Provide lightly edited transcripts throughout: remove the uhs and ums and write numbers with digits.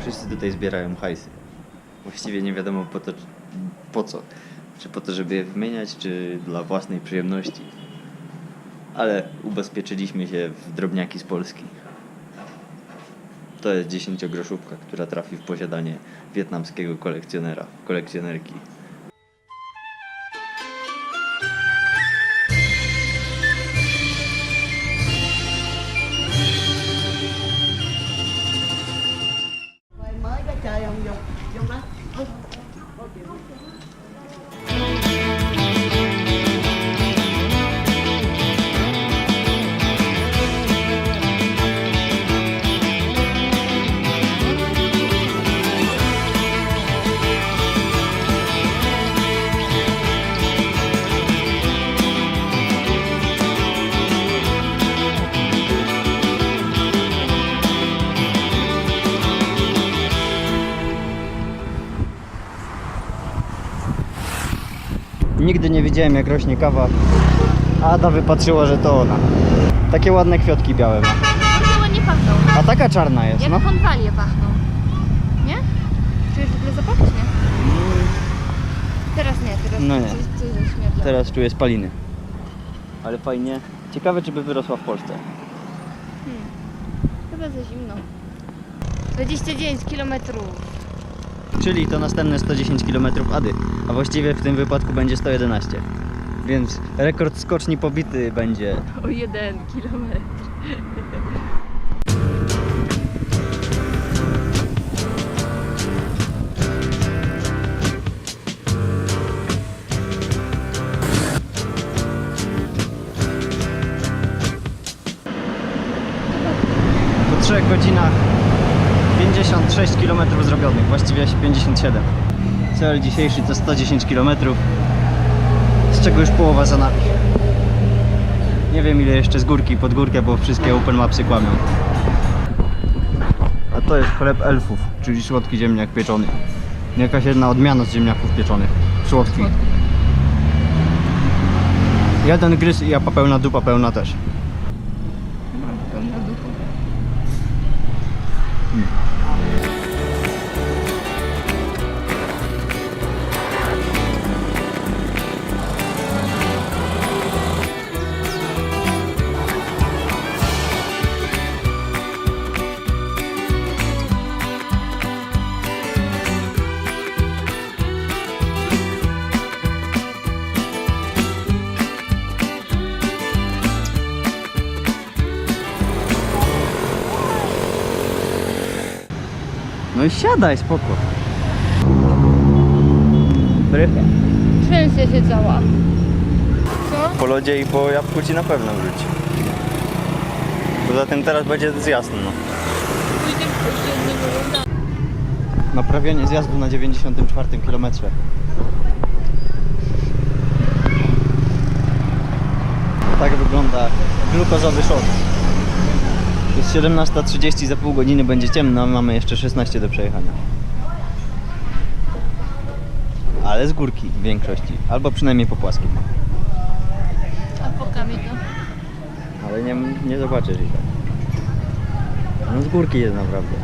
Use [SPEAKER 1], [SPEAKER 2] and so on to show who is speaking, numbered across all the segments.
[SPEAKER 1] Wszyscy tutaj zbierają hajsy. Właściwie nie wiadomo po co. Czy po to, żeby je wymieniać, czy dla własnej przyjemności. Ale ubezpieczyliśmy się w drobniaki z Polski. To jest 10-groszówka, która trafi w posiadanie wietnamskiego kolekcjonerki.
[SPEAKER 2] Mới cái chơi ông dùng đó.
[SPEAKER 1] Nigdy nie widziałem, jak rośnie kawa. Ada wypatrzyła, że to ona. Takie ładne kwiatki białe ma.
[SPEAKER 3] One ładnie pachną.
[SPEAKER 1] A taka czarna jest,
[SPEAKER 3] Jak
[SPEAKER 1] no.
[SPEAKER 3] konwalie pachną. Nie? Czujesz w ogóle zapach, nie? Teraz nie, teraz
[SPEAKER 1] No nie.
[SPEAKER 3] coś zaśmierdza.
[SPEAKER 1] Teraz czuję spaliny. Ale fajnie. Ciekawe, czy by wyrosła w Polsce.
[SPEAKER 3] Chyba za zimno. 29 km.
[SPEAKER 1] Czyli to następne 110 km Ady. A właściwie w tym wypadku będzie 111. Więc rekord skoczni pobity będzie.
[SPEAKER 3] O 1 km.
[SPEAKER 1] Po 3 godzinach 56 km zrobionych, właściwie 57. Cel dzisiejszy to 110 km, z czego już połowa za nami. Nie wiem, ile jeszcze z górki i pod górkę, bo wszystkie Open Mapsy kłamią. A to jest chleb elfów, czyli słodki ziemniak pieczony. Jakaś jedna odmiana z ziemniaków pieczonych. Słodki. Jeden gryz i japa pełna, dupa pełna też.
[SPEAKER 3] Pełna duchu.
[SPEAKER 1] No i siadaj, spoko. Brycha.
[SPEAKER 3] Trzęsie się cała. Co?
[SPEAKER 1] Po lodzie i po jabłku ci na pewno wróci. Poza tym teraz będzie jasno. Naprawienie zjazdu na 94 km. Tak wygląda glukozowy szok. Jest 17:30, za pół godziny będzie ciemno, a mamy jeszcze 16 do przejechania. Ale z górki w większości, albo przynajmniej po płaskim.
[SPEAKER 3] A poka mi to.
[SPEAKER 1] Ale nie zobaczysz i tak. No z górki jest naprawdę.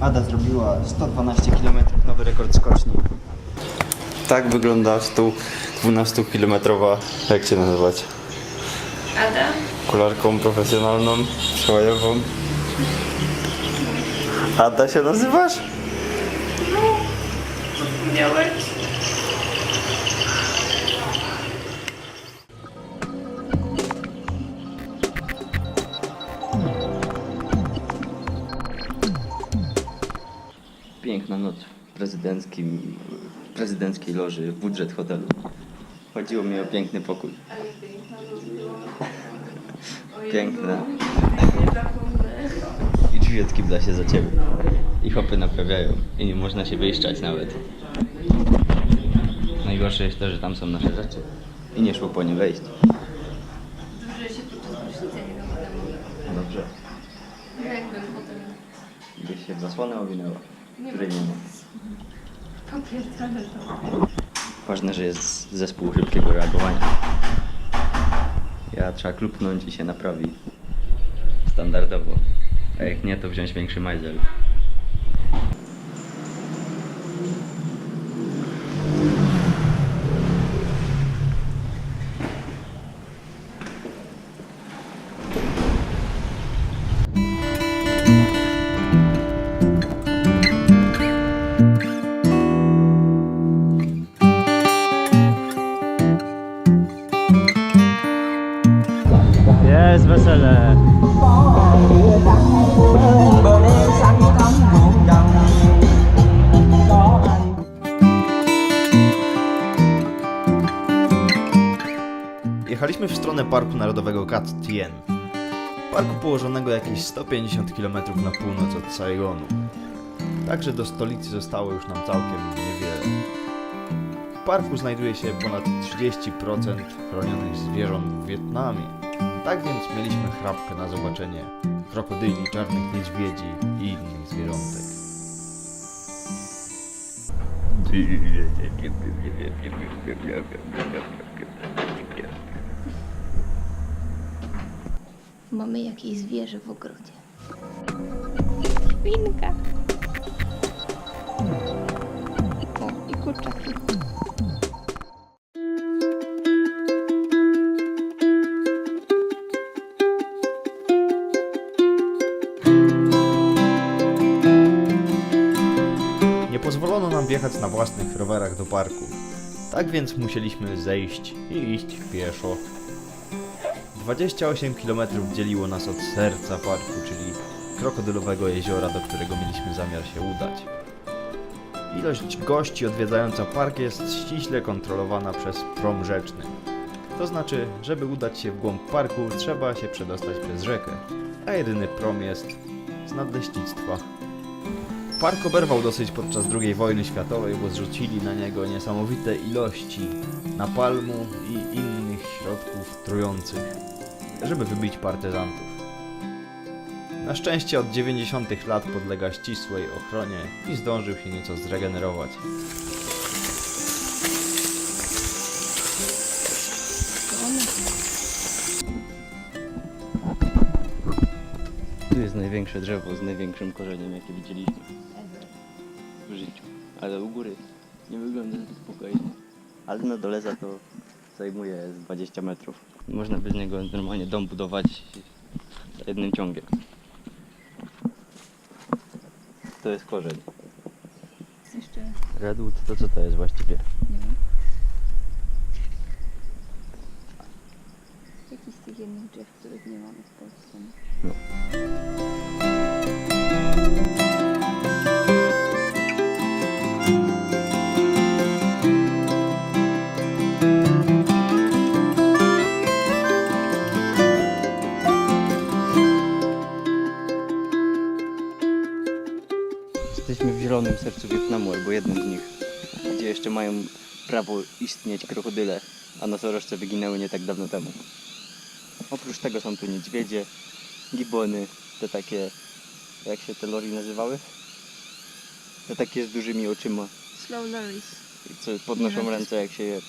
[SPEAKER 1] Ada zrobiła 112 km, nowy rekord skoczni. Tak wygląda 112-kilometrowa, jak cię nazywać?
[SPEAKER 3] Ada?
[SPEAKER 1] Kolarką profesjonalną, przełajową. Ada się nazywasz?
[SPEAKER 3] Miałeś?
[SPEAKER 1] Piękna noc w prezydenckiej loży w budżet hotelu. Chodziło mi o piękny pokój. Piękne. I drzwi od kibla się zacięły. I hopy naprawiają. I nie można się wyjszczać nawet. Najgorsze jest to, że tam są nasze rzeczy. I nie szło po nie wejść.
[SPEAKER 3] Dobrze się podczas prysznica nie wiem.
[SPEAKER 1] Dobrze.
[SPEAKER 3] Jak bym potem...
[SPEAKER 1] Gdzieś się w zasłonę owinęła, której nie ma.
[SPEAKER 3] Popierdolę to.
[SPEAKER 1] Ważne, że jest zespół szybkiego reagowania. Ja trzeba klupnąć i się naprawi standardowo. A jak nie, to wziąć większy majzel. Jest wesele.
[SPEAKER 4] Jechaliśmy w stronę Parku Narodowego Cat Tien. Parku położonego jakieś 150 km na północ od Saigonu. Także do stolicy zostało już nam całkiem niewiele. W parku znajduje się ponad 30% chronionych zwierząt w Wietnamie. Tak więc mieliśmy chrapkę na zobaczenie krokodyli, czarnych niedźwiedzi i innych zwierzątek.
[SPEAKER 3] Mamy jakieś zwierzę w ogrodzie. Świnka. O, i kurczaki.
[SPEAKER 4] Nie pozwolono nam wjechać na własnych rowerach do parku. Tak więc musieliśmy zejść i iść pieszo. 28 km dzieliło nas od serca parku, czyli krokodylowego jeziora, do którego mieliśmy zamiar się udać. Ilość gości odwiedzająca park jest ściśle kontrolowana przez prom rzeczny. To znaczy, żeby udać się w głąb parku, trzeba się przedostać przez rzekę, a jedyny prom jest z nadleśnictwa. Park oberwał dosyć podczas II wojny światowej, bo zrzucili na niego niesamowite ilości napalmu i innych środków trujących, żeby wybić partyzantów. Na szczęście od 90. lat podlega ścisłej ochronie i zdążył się nieco zregenerować.
[SPEAKER 1] Tu jest największe drzewo z największym korzeniem, jakie widzieliśmy w życiu. Ale u góry nie wygląda tak spokojnie. Ale na dole za to zajmuje z 20 metrów. Można by z niego normalnie dom budować jednym ciągiem. To jest korzeń.
[SPEAKER 3] Jest jeszcze,
[SPEAKER 1] Redwood to co to jest właściwie?
[SPEAKER 3] nie wiem. Jakiś z tych jednych drzew, których nie mamy w Polsce.
[SPEAKER 1] No. Jesteśmy w zielonym sercu Wietnamu, albo jednym z nich, gdzie jeszcze mają prawo istnieć krokodyle, a nosorożce wyginęły nie tak dawno temu. Oprócz tego są tu niedźwiedzie, gibony, te takie, jak się te lori nazywały? Te takie z dużymi oczyma,
[SPEAKER 3] Slow lorries.
[SPEAKER 1] co podnoszą
[SPEAKER 3] Nie,
[SPEAKER 1] ręce jak się je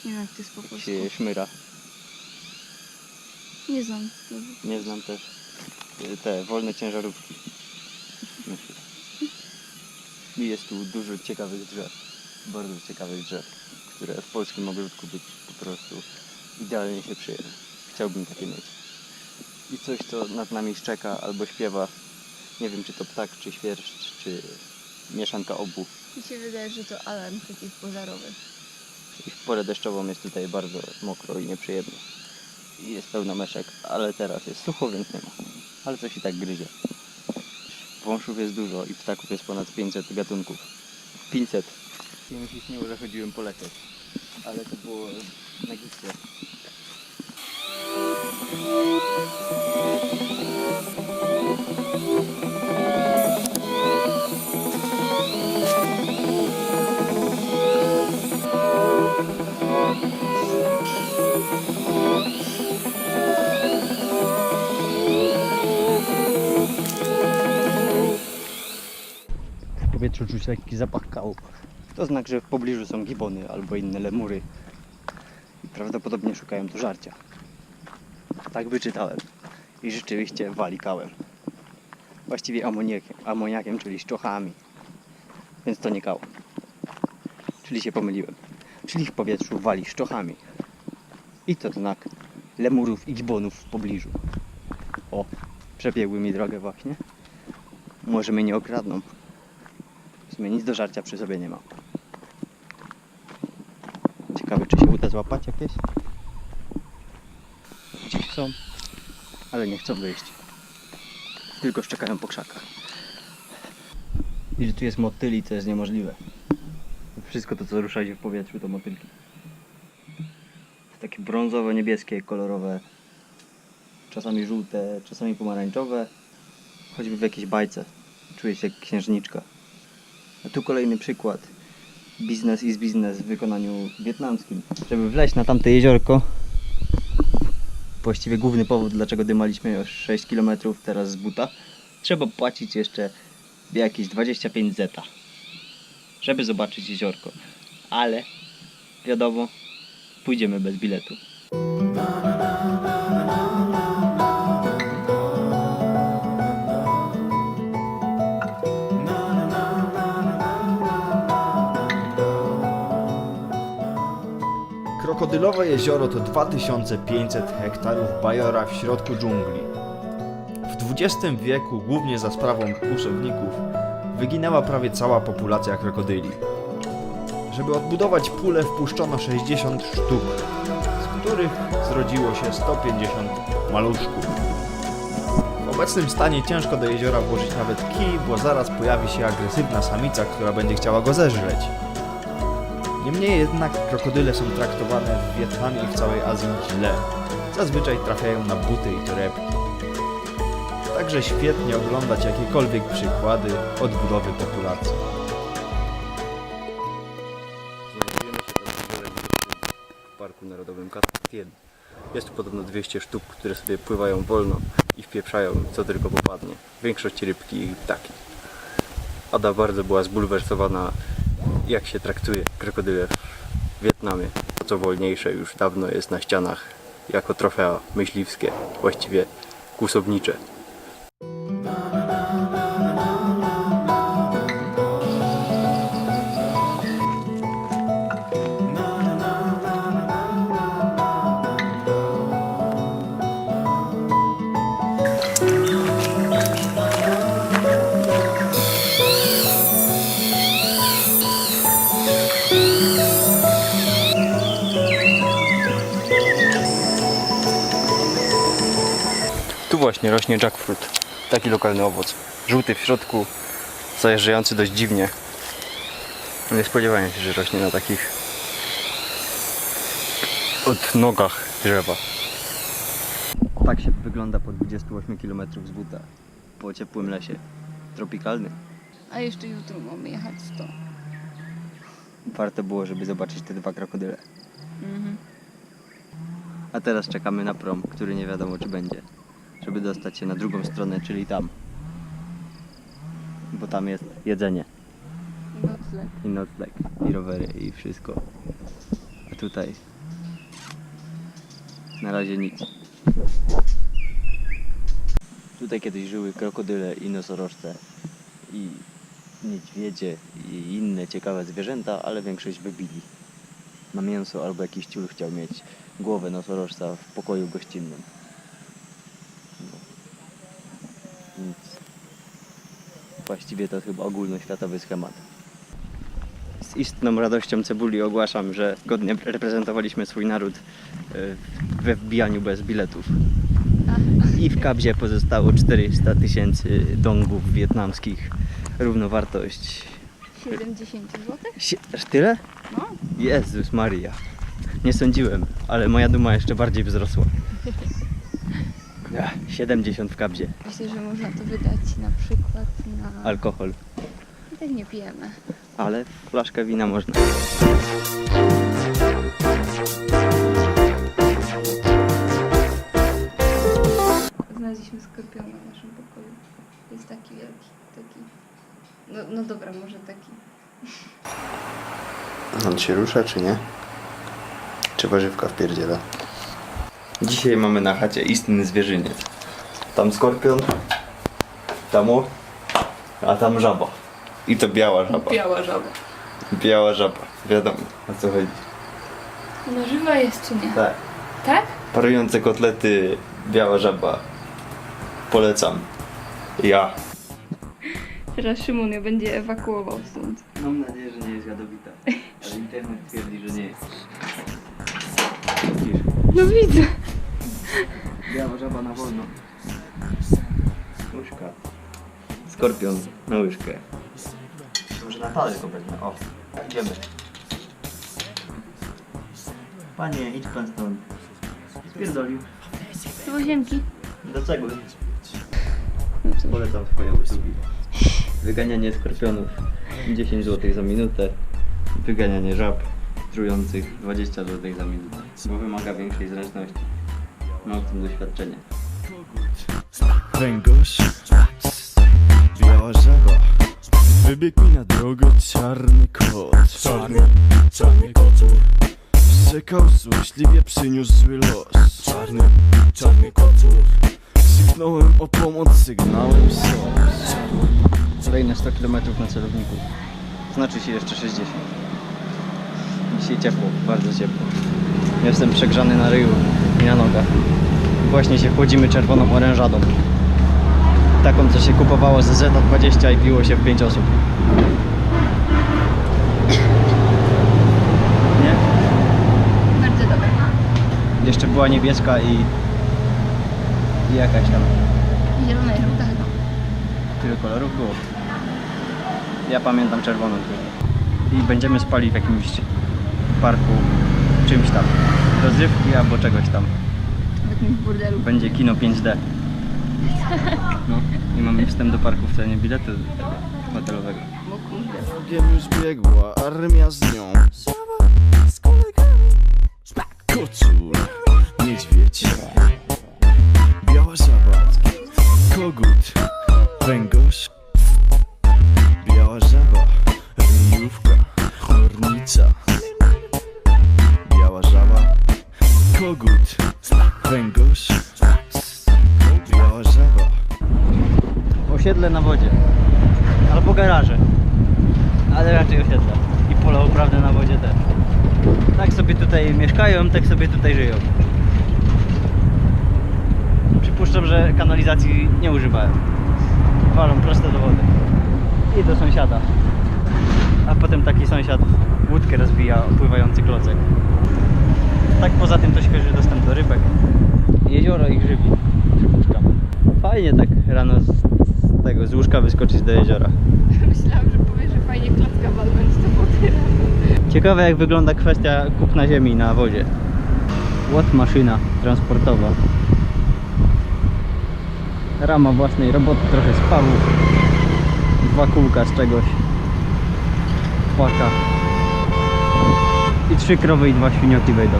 [SPEAKER 3] Nie wiem jak to jest po
[SPEAKER 1] jak
[SPEAKER 3] polsku.
[SPEAKER 1] się je szmyra.
[SPEAKER 3] Nie znam.
[SPEAKER 1] Nie znam też te wolne ciężarówki. I jest tu dużo ciekawych drzew, bardzo ciekawych drzew, które w polskim ogródku być po prostu idealnie się przyjęły. Chciałbym takie mieć. I coś, co nad nami szczeka albo śpiewa. Nie wiem, czy to ptak, czy świerszcz, czy mieszanka obu.
[SPEAKER 3] Mi się wydaje, że to alarm przeciwpożarowy.
[SPEAKER 1] I w porę deszczową jest tutaj bardzo mokro i nieprzyjemnie. I jest pełno meszek, ale teraz jest sucho, więc nie ma. Ale coś i tak gryzie. Wąszów jest dużo i ptaków jest ponad 500 gatunków. 500. I mi się śniło, że chodziłem po lecie. Ale to było na górce. W powietrzu czuć czuć lekki zapach kału. To znak, że w pobliżu są gibony albo inne lemury. I prawdopodobnie szukają tu żarcia. Tak wyczytałem. I rzeczywiście wali kałem. Właściwie amoniakiem, czyli szczochami. Więc to nie kał. Czyli się pomyliłem. Czyli w powietrzu wali szczochami. I to znak lemurów i gibonów w pobliżu. O, przebiegły mi drogę właśnie. Może mnie nie okradną. W sumie nic do żarcia przy sobie nie ma. Ciekawe, czy się uda złapać jakieś? Gdzieś są, ale nie chcą wyjść. Tylko szczekają po krzakach. I że tu jest motyli, to jest niemożliwe. Wszystko to, co rusza się w powietrzu, to motylki. Takie brązowe, niebieskie, kolorowe. Czasami żółte, czasami pomarańczowe. Choćby w jakiejś bajce. Czuję się jak księżniczka. A tu kolejny przykład. Biznes is biznes w wykonaniu wietnamskim. Żeby wleźć na tamte jeziorko, właściwie główny powód, dlaczego dymaliśmy już 6 km teraz z buta, trzeba płacić jeszcze jakieś 25 zeta, żeby zobaczyć jeziorko. Ale wiadomo, pójdziemy bez biletu.
[SPEAKER 4] Krokodylowe jezioro to 2500 hektarów bajora w środku dżungli. W XX wieku, głównie za sprawą kłusowników, wyginęła prawie cała populacja krokodyli. Żeby odbudować pulę, wpuszczono 60 sztuk, z których zrodziło się 150 maluszków. W obecnym stanie ciężko do jeziora włożyć nawet kij, bo zaraz pojawi się agresywna samica, która będzie chciała go zeżreć. Niemniej jednak krokodyle są traktowane w Wietnamie i w całej Azji źle. Zazwyczaj trafiają na buty i torebki. Także świetnie oglądać jakiekolwiek przykłady odbudowy populacji.
[SPEAKER 5] Znajdujemy się teraz w Parku Narodowym Kat-Tien. Jest tu podobno 200 sztuk, które sobie pływają wolno i wpieprzają co tylko popadnie. Większość rybki i ptaki. Ada bardzo była zbulwersowana, jak się traktuje krokodyle w Wietnamie. To co wolniejsze już dawno jest na ścianach jako trofea myśliwskie, właściwie kłusownicze. Tu właśnie rośnie jackfruit, taki lokalny owoc. Żółty w środku, zajeżdżający dość dziwnie. Nie spodziewałem się, że rośnie na takich odnogach drzewa.
[SPEAKER 1] Tak się wygląda po 28 km z buta. Po ciepłym lesie. Tropikalny.
[SPEAKER 3] A jeszcze jutro mamy jechać 100.
[SPEAKER 1] Warto było, żeby zobaczyć te dwa krokodyle.
[SPEAKER 3] Mhm.
[SPEAKER 1] A teraz czekamy na prom, który nie wiadomo czy będzie. Żeby dostać się na drugą stronę, czyli tam. Bo tam jest jedzenie
[SPEAKER 3] Nocleg.
[SPEAKER 1] i nocleg, i rowery, i wszystko. A tutaj na razie nic. Tutaj kiedyś żyły krokodyle i nosorożce i niedźwiedzie i inne ciekawe zwierzęta, ale większość wybili na mięso albo jakiś ciul chciał mieć głowę nosorożca w pokoju gościnnym. No. Więc właściwie to chyba ogólnoświatowy schemat. Z istną radością Cebuli ogłaszam, że godnie reprezentowaliśmy swój naród we wbijaniu bez biletów. I w kabzie pozostało 400 000 dongów wietnamskich. Równowartość...
[SPEAKER 3] 70 zł?
[SPEAKER 1] Aż tyle?
[SPEAKER 3] No.
[SPEAKER 1] Jezus Maria. Nie sądziłem, ale moja duma jeszcze bardziej wzrosła. 70 w kabzie.
[SPEAKER 3] Myślę, że można to wydać na przykład na...
[SPEAKER 1] Alkohol.
[SPEAKER 3] I tak nie pijemy.
[SPEAKER 1] Ale flaszkę wina można.
[SPEAKER 3] Znaleźliśmy skorpiona w naszym pokoju. Jest taki wielki, taki No dobra, może taki.
[SPEAKER 4] On się rusza, czy nie? Czy warzywka wpierdziela? Dzisiaj mamy na chacie istny zwierzyniec. Tam skorpion, tam a tam żaba. I to biała żaba.
[SPEAKER 3] Biała żaba.
[SPEAKER 4] Biała żaba, wiadomo o co chodzi.
[SPEAKER 3] Ona żywa jest czy nie?
[SPEAKER 4] Tak.
[SPEAKER 3] Tak?
[SPEAKER 4] Parujące kotlety, biała żaba. Polecam. Ja.
[SPEAKER 3] Teraz Szymon ją będzie ewakuował stąd.
[SPEAKER 1] Mam nadzieję, że nie jest jadowita. Ale internet twierdzi, że nie jest.
[SPEAKER 3] No widzę.
[SPEAKER 1] Biała żaba na wolno. Łyżka. Skorpion na łyżkę. Może na talerz go wezmę. O, idziemy. Panie, idź pan stąd. Spierdolił.
[SPEAKER 3] Do łazienki.
[SPEAKER 1] Do cegły. Polecam swoje usługi. Wyganianie skorpionów 10 zł za minutę. Wyganianie żab trujących 20 zł za minutę. Bo wymaga większej zręczności. Mam w tym doświadczenie.
[SPEAKER 6] Węgorz, biała żaba, wybiegł mi na drogę czarny kot. Czarny kocur, szczekał złośliwie, przyniósł zły los. Czarny kocur, sygnąłem o pomoc, sygnałem sos.
[SPEAKER 1] Kolejne 100 km na celowniku. Znaczy się jeszcze 60. Dzisiaj ciepło, bardzo ciepło. Jestem przegrzany na ryju i na nogach. Właśnie się chłodzimy czerwoną orężadą. Taką, co się kupowało z Z20 i piło się w 5 osób. Nie?
[SPEAKER 3] Bardzo dobra.
[SPEAKER 1] Jeszcze była niebieska i jakaś tam.
[SPEAKER 3] Zielona i żółta chyba.
[SPEAKER 1] Tyle kolorów było. Ja pamiętam czerwoną tylko. I będziemy spali w jakimś parku, czymś tam. Rozrywki albo czegoś tam.
[SPEAKER 3] W jakimś burdelu.
[SPEAKER 1] Będzie kino 5D. No i mamy wstęp do parku w cenie biletu hotelowego.
[SPEAKER 3] O kurde.
[SPEAKER 6] Drogiem już biegła armia z nią. Z kolegami. Kocur, niedźwiedź, biała żaba, kogut, węgorz, biała żaba, ryjówka, ornica, biała żaba, kogut, węgorz, biała żaba.
[SPEAKER 1] Osiedle na wodzie. Albo garaże. Ale raczej osiedle. I pola uprawne na wodzie też. Tak sobie tutaj mieszkają, tak sobie tutaj żyją. Przypuszczam, że kanalizacji nie używają. Walą prosto do wody. I do sąsiada. A potem taki sąsiad łódkę rozbija, opływający klocek. Tak poza tym to świeży dostęp do rybek. Jezioro ich żywi. Przypuszczam. Fajnie tak rano z łóżka wyskoczyć do jeziora.
[SPEAKER 3] Myślałam, że powiesz, że fajnie klatka walnąć do wody.
[SPEAKER 1] Ciekawe jak wygląda kwestia kupna ziemi na wodzie. Łot maszyna transportowa. Rama własnej roboty, trochę spawów. 2 kółka z czegoś. Płaka. I 3 krowy i 2 świnioki wejdą.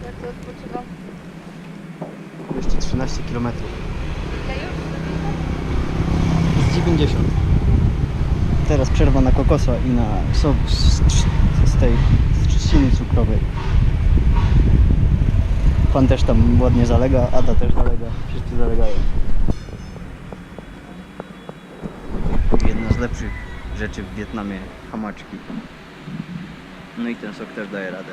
[SPEAKER 3] Jak to odpoczywam?
[SPEAKER 1] Jeszcze 13 km.
[SPEAKER 3] Ja już?
[SPEAKER 1] Z 90. Teraz przerwa na kokosa i na sok z tej trzciny cukrowej. Pan też tam ładnie zalega, Ada też zalega, wszyscy zalegają. Jedna z lepszych rzeczy w Wietnamie, hamaczki. No i ten sok też daje radę.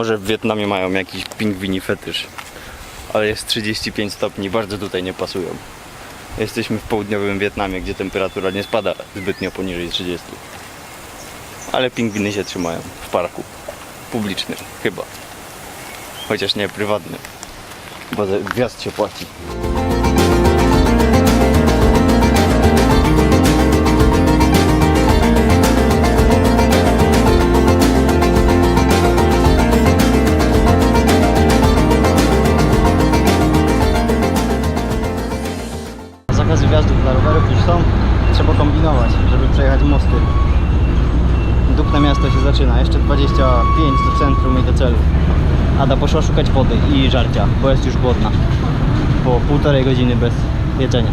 [SPEAKER 5] Może w Wietnamie mają jakiś pingwini fetysz, ale jest 35 stopni, bardzo tutaj nie pasują. Jesteśmy w południowym Wietnamie, gdzie temperatura nie spada zbytnio poniżej 30. Ale pingwiny się trzymają w parku publicznym, chyba. Chociaż nie prywatnym, bo za wjazd się płaci.
[SPEAKER 1] Zakazy wjazdów dla rowerów już są. Trzeba kombinować, żeby przejechać mosty. Dupne miasto się zaczyna. Jeszcze 25 do centrum i do celu. Ada poszła szukać wody i żarcia, bo jest już głodna. Po 1,5 godziny bez jedzenia.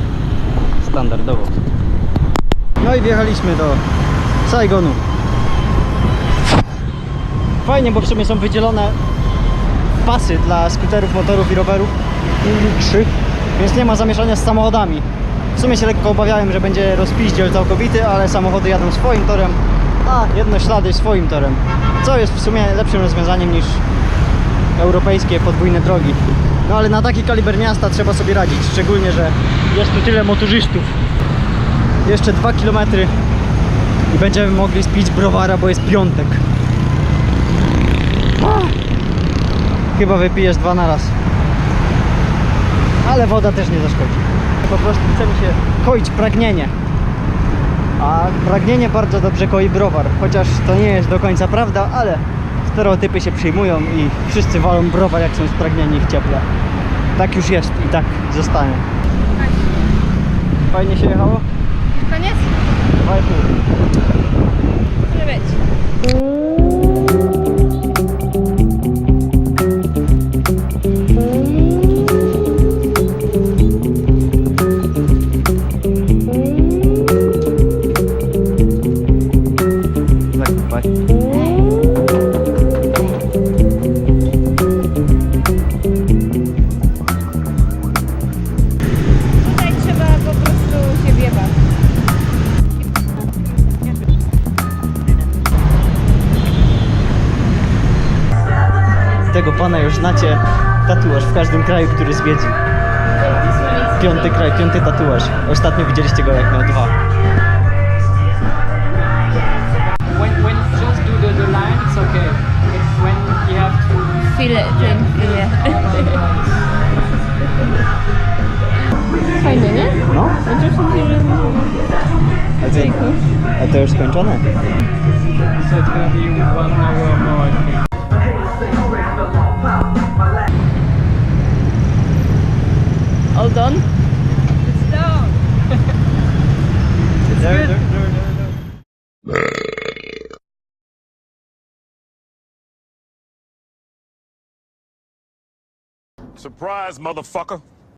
[SPEAKER 1] Standardowo. No i wjechaliśmy do Saigonu. Fajnie, bo w sumie są wydzielone pasy dla skuterów, motorów i rowerów krzych, więc nie ma zamieszania z samochodami. W sumie się lekko obawiałem, że będzie rozpiździel całkowity, ale samochody jadą swoim torem, a jednoślady swoim torem, co jest w sumie lepszym rozwiązaniem niż europejskie podwójne drogi. No ale na taki kaliber miasta trzeba sobie radzić, szczególnie, że jest tu tyle motorzystów. Jeszcze 2 km i będziemy mogli spić browara, bo jest piątek. Chyba wypijesz 2 na raz. Ale woda też nie zaszkodzi. Po prostu chcemy się koić pragnienie. A pragnienie bardzo dobrze koi browar. Chociaż to nie jest do końca prawda, ale stereotypy się przyjmują i wszyscy walą browar, jak są spragnieni w cieple. Tak już jest i tak zostanie. Fajnie się jechało?
[SPEAKER 3] Koniec?
[SPEAKER 1] 2,5.
[SPEAKER 3] Może być. Tutaj trzeba po prostu się wjebać.
[SPEAKER 1] Tego pana już znacie. Tatuaż w każdym kraju, który zwiedzi. 5. kraj, 5. tatuaż. Ostatnio widzieliście go, jak miał 2.
[SPEAKER 7] When you just do the line, it's okay. It's when you have to.
[SPEAKER 3] Feel it, feel. Fajnie, nie?
[SPEAKER 1] No?
[SPEAKER 3] Chociaż nie wiem.
[SPEAKER 1] A to już skończone?
[SPEAKER 7] So it's gonna be 1 hour more, I think.
[SPEAKER 3] All done? It's done.
[SPEAKER 8] Surprise, motherfucker.